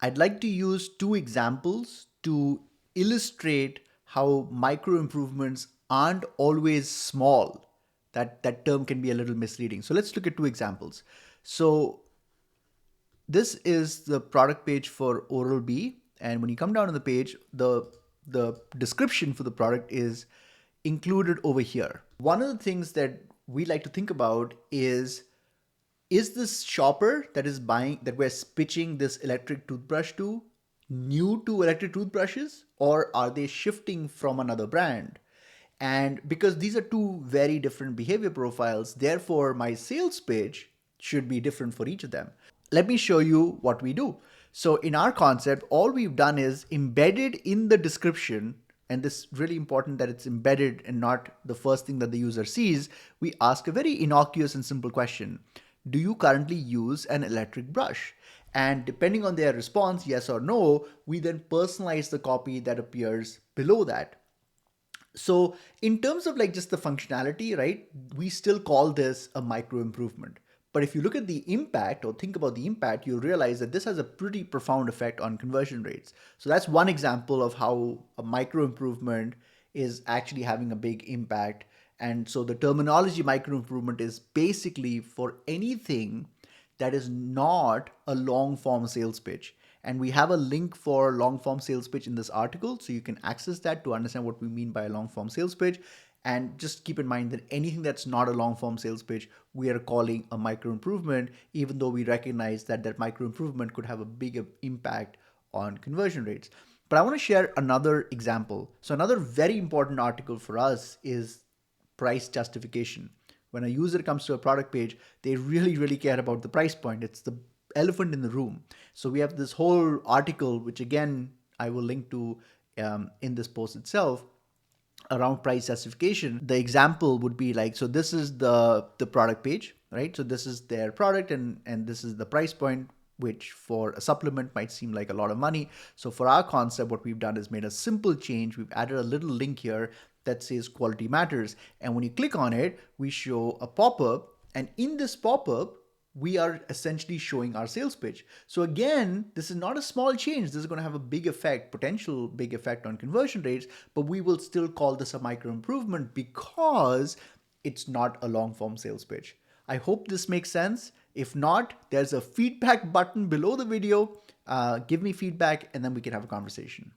I'd like to use two examples to illustrate how micro improvements aren't always small. That term can be a little misleading. So let's look at two examples. So this is the product page for Oral-B, and when you come down on the page, the description for the product is included over here. One of the things that we like to think about is this shopper that is buying, that we're pitching this electric toothbrush to, new to electric toothbrushes, or are they shifting from another brand? And because these are two very different behavior profiles, therefore my sales pitch should be different for each of them. Let me show you what we do. So in our concept, all we've done is embedded in the description, and this is really important that it's embedded and not the first thing that the user sees. We ask a very innocuous and simple question. Do you currently use an electric brush? And depending on their response, yes or no, we then personalize the copy that appears below that. So in terms of like just the functionality, right, we still call this a micro improvement. But if you look at the impact or think about the impact, you'll realize that this has a pretty profound effect on conversion rates. So that's one example of how a micro improvement is actually having a big impact. And so the terminology micro improvement is basically for anything that is not a long form sales pitch. And we have a link for long form sales pitch in this article, so you can access that to understand what we mean by a long form sales pitch. And just keep in mind that anything that's not a long form sales pitch, we are calling a micro improvement, even though we recognize that that micro improvement could have a big impact on conversion rates. But I want to share another example. So another very important article for us is price justification. When a user comes to a product page, they really care about the price point. It's the elephant in the room. So we have this whole article, which again, I will link to in this post itself, around price justification. The example would be like, so this is the product page, right? So this is their product, and this is the price point, which for a supplement might seem like a lot of money. So for our concept, what we've done is made a simple change. We've added a little link here that says quality matters. And when you click on it, we show a pop-up. And in this pop-up, we are essentially showing our sales pitch. So again, this is not a small change. This is going to have a big effect, potential big effect on conversion rates, but we will still call this a micro improvement because it's not a long form sales pitch. I hope this makes sense. If not, there's a feedback button below the video. Give me feedback and then we can have a conversation.